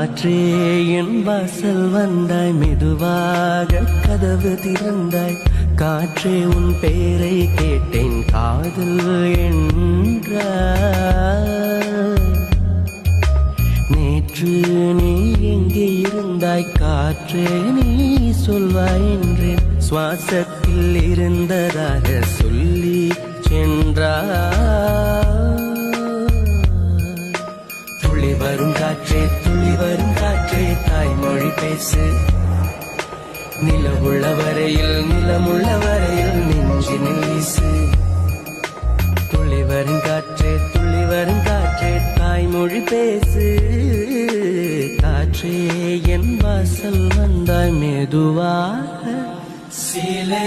காற்றே என் வாசல் வந்தாய், மெதுவாக கதவு திறந்தாய். காற்றே உன் பேரை கேட்டேன், காதல் என்றாய். நேற்று நீ எங்கே இருந்தாய், காற்றே நீ சொல்வாய் என்றேன். சுவாசத்தில் இருந்ததாக சொல்லி சென்றாய். துளி வரும் காற்றே, துளி வரும் காற்றே, தாய்மொழி பேசு. நிலவுள்ள வரையில், நிலமுள்ள வரையில் நெஞ்சினில் வீசு. துளி வரும் காற்றே, துளி வரும் காற்றே, தாய்மொழி பேசு. காற்றே என் வாசல் வந்தாய், மெதுவாக. சிலை